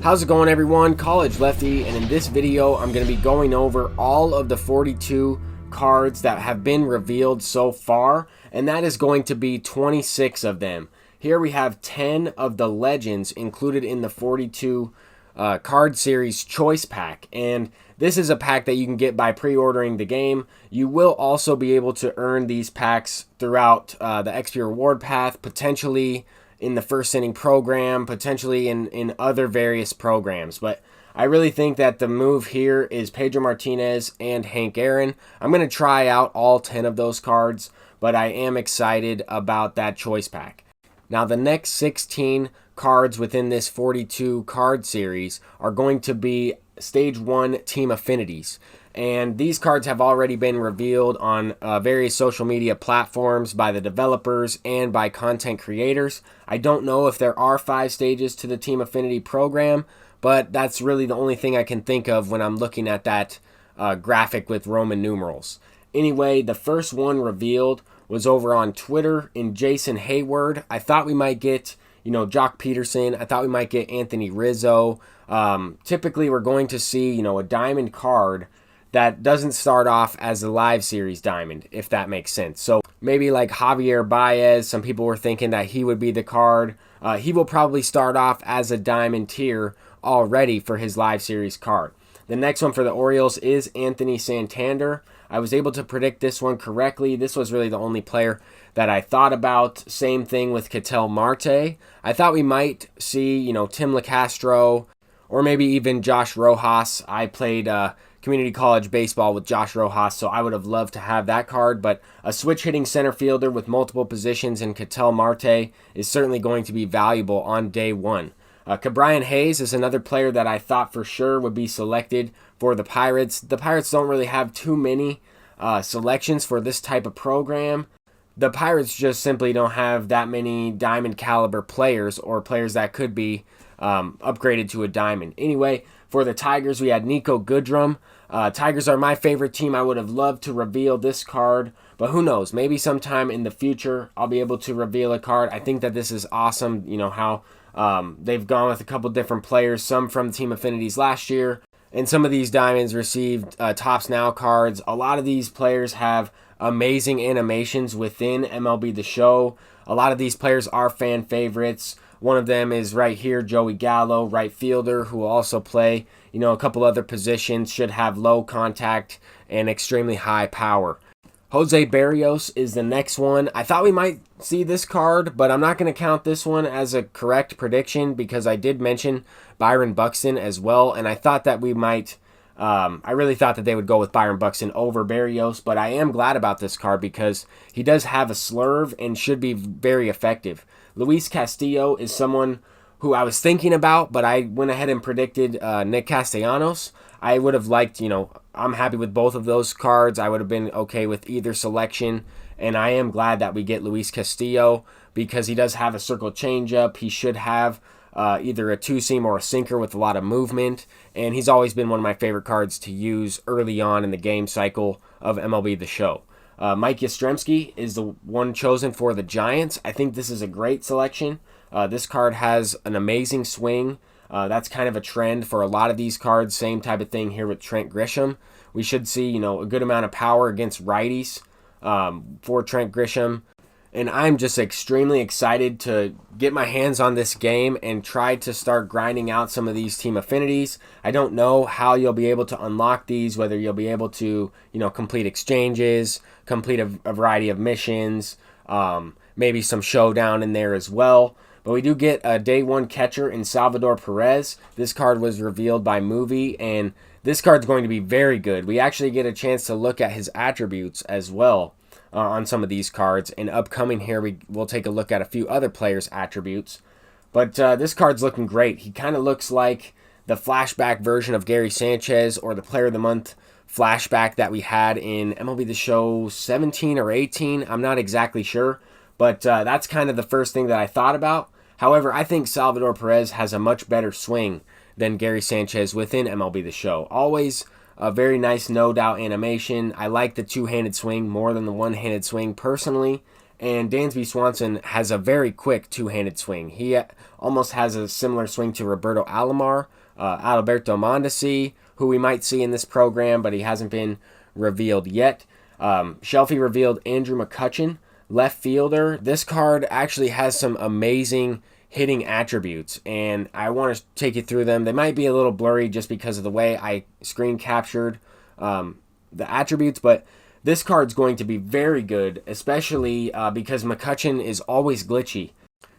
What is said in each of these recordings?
How's it going, everyone? College Lefty, and in this video I'm going to be going over all of the 42 cards that have been revealed so far, and that is going to be 26 of them. Here we have 10 of the legends included in the 42 card series choice pack, and this is a pack that you can get by pre-ordering the game. You will also be able to earn these packs throughout the XP reward path, potentially in the first inning program, potentially in other various programs. But I really think that the move here is Pedro Martinez and Hank Aaron. I'm going to try out all 10 of those cards, but I am excited about that choice pack. Now, the next 16 cards within this 42 card series are going to be Stage 1 Team Affinities. And these cards have already been revealed on various social media platforms by the developers and by content creators. I don't know if there are 5 stages to the Team Affinity program, but that's really the only thing I can think of when I'm looking at that graphic with Roman numerals. Anyway, the first one revealed was over on Twitter in Jason Hayward. I thought we might get, Jock Peterson. I thought we might get Anthony Rizzo. Typically, we're going to see, a diamond card that doesn't start off as a live series diamond, if that makes sense. So maybe like Javier Baez, some people were thinking that he would be the card. He will probably start off as a diamond tier already for his live series card. The next one for the Orioles is Anthony Santander. I was able to predict this one correctly. This was really the only player that I thought about. Same thing with Ketel Marte. I thought we might see, Tim LeCastro or maybe even Josh Rojas. I played community college baseball with Josh Rojas, so I would have loved to have that card, but a switch-hitting center fielder with multiple positions in Ketel Marte is certainly going to be valuable on day one. Ke'Bryan Hayes is another player that I thought for sure would be selected for the Pirates. The Pirates don't really have too many selections for this type of program. The Pirates just simply don't have that many diamond caliber players or players that could be upgraded to a diamond. Anyway, for the Tigers, we had Nico Goodrum. Tigers are my favorite team. I would have loved to reveal this card, but who knows? Maybe sometime in the future I'll be able to reveal a card. I think that this is awesome, how they've gone with a couple different players, some from Team Affinities last year, and some of these diamonds received Tops Now cards. A lot of these players have amazing animations within MLB The Show. A lot of these players are fan favorites. One of them is right here, Joey Gallo, right fielder, who will also play, a couple other positions, should have low contact and extremely high power. Jose Berrios is the next one. I thought we might see this card, but I'm not going to count this one as a correct prediction because I did mention Byron Buxton as well, and I thought that we might, I really thought that they would go with Byron Buxton over Berrios, but I am glad about this card because he does have a slurve and should be very effective. Luis Castillo is someone who I was thinking about, but I went ahead and predicted Nick Castellanos. I would have liked, I'm happy with both of those cards. I would have been okay with either selection, and I am glad that we get Luis Castillo because he does have a circle changeup. He should have either a two-seam or a sinker with a lot of movement, and he's always been one of my favorite cards to use early on in the game cycle of MLB The Show. Mike Yastrzemski is the one chosen for the Giants. I think this is a great selection. This card has an amazing swing. That's kind of a trend for a lot of these cards. Same type of thing here with Trent Grisham. We should see, a good amount of power against righties for Trent Grisham. And I'm just extremely excited to get my hands on this game and try to start grinding out some of these team affinities. I don't know how you'll be able to unlock these, whether you'll be able to, complete exchanges, complete a variety of missions, maybe some showdown in there as well. But we do get a day one catcher in Salvador Perez. This card was revealed by Movie, and this card's going to be very good. We actually get a chance to look at his attributes as well on some of these cards. And upcoming here, we'll take a look at a few other players' attributes. But this card's looking great. He kind of looks like the flashback version of Gary Sanchez or the Player of the Month flashback that we had in MLB The Show 17 or 18. I'm not exactly sure, but that's kind of the first thing that I thought about. However, I think Salvador Perez has a much better swing than Gary Sanchez within MLB The Show. Always a very nice no-doubt animation. I like the two-handed swing more than the one-handed swing personally, and Dansby Swanson has a very quick two-handed swing. He almost has a similar swing to Roberto Alomar, Alberto Mondesi, who we might see in this program, but he hasn't been revealed yet. Shelfie revealed Andrew McCutchen, left fielder. This card actually has some amazing hitting attributes, and I want to take you through them. They might be a little blurry just because of the way I screen captured the attributes, but this card's going to be very good, especially because McCutchen is always glitchy.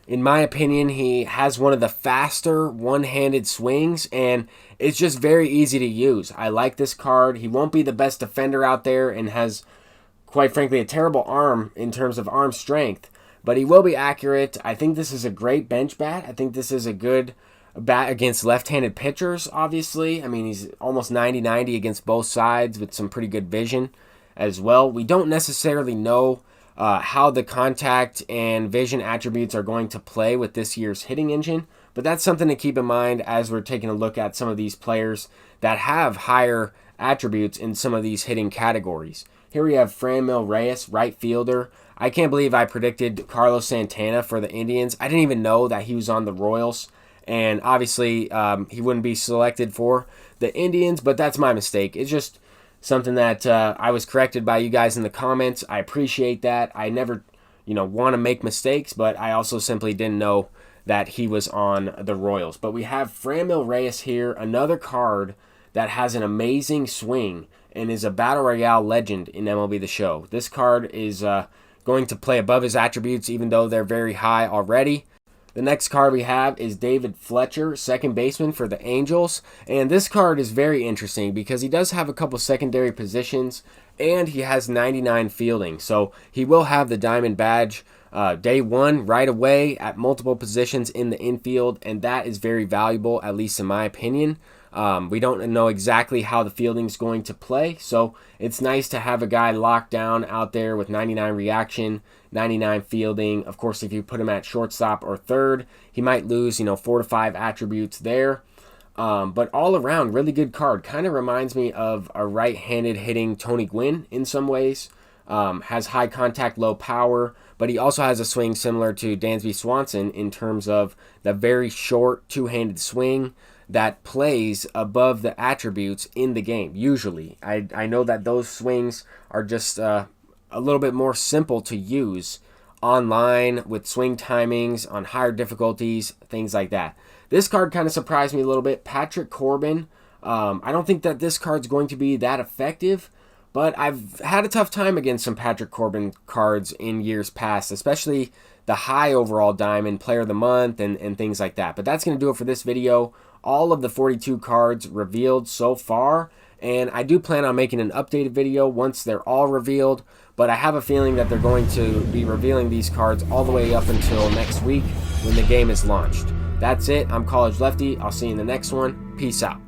In my opinion, he has one of the faster one-handed swings, and it's just very easy to use. I like this card. He won't be the best defender out there and has, quite frankly, a terrible arm in terms of arm strength, but he will be accurate. I think this is a great bench bat. I think this is a good bat against left-handed pitchers, obviously. I mean, he's almost 90-90 against both sides with some pretty good vision as well. We don't necessarily know how the contact and vision attributes are going to play with this year's hitting engine, but that's something to keep in mind as we're taking a look at some of these players that have higher attributes in some of these hitting categories. Here we have Franmil Reyes, right fielder. I can't believe I predicted Carlos Santana for the Indians. I didn't even know that he was on the Royals, and obviously he wouldn't be selected for the Indians, but that's my mistake. It's just something that I was corrected by you guys in the comments. I appreciate that. I never, want to make mistakes, but I also simply didn't know that he was on the Royals. But we have Franmil Reyes here, another card that has an amazing swing and is a Battle Royale legend in MLB The Show. This card is going to play above his attributes, even though they're very high already. The next card we have is David Fletcher, second baseman for the Angels. And this card is very interesting because he does have a couple secondary positions and he has 99 fielding. So he will have the diamond badge day one right away at multiple positions in the infield, and that is very valuable, at least in my opinion. We don't know exactly how the fielding is going to play, so it's nice to have a guy locked down out there with 99 reaction, 99 fielding. Of course, if you put him at shortstop or third, he might lose, 4 to 5 attributes there. But all around, really good card. Kind of reminds me of a right-handed hitting Tony Gwynn in some ways. Has high contact, low power, but he also has a swing similar to Dansby Swanson in terms of the very short two-handed swing that plays above the attributes in the game, usually. I know that those swings are just a little bit more simple to use online with swing timings on higher difficulties, things like that. This card kind of surprised me a little bit. Patrick Corbin. I don't think that this card's going to be that effective, but I've had a tough time against some Patrick Corbin cards in years past, especially the high overall diamond, player of the month, and things like that. But that's going to do it for this video. All of the 42 cards revealed so far, and I do plan on making an updated video once they're all revealed, but I have a feeling that they're going to be revealing these cards all the way up until next week when the game is launched. That's it. I'm College Lefty. I'll see you in the next one. Peace out.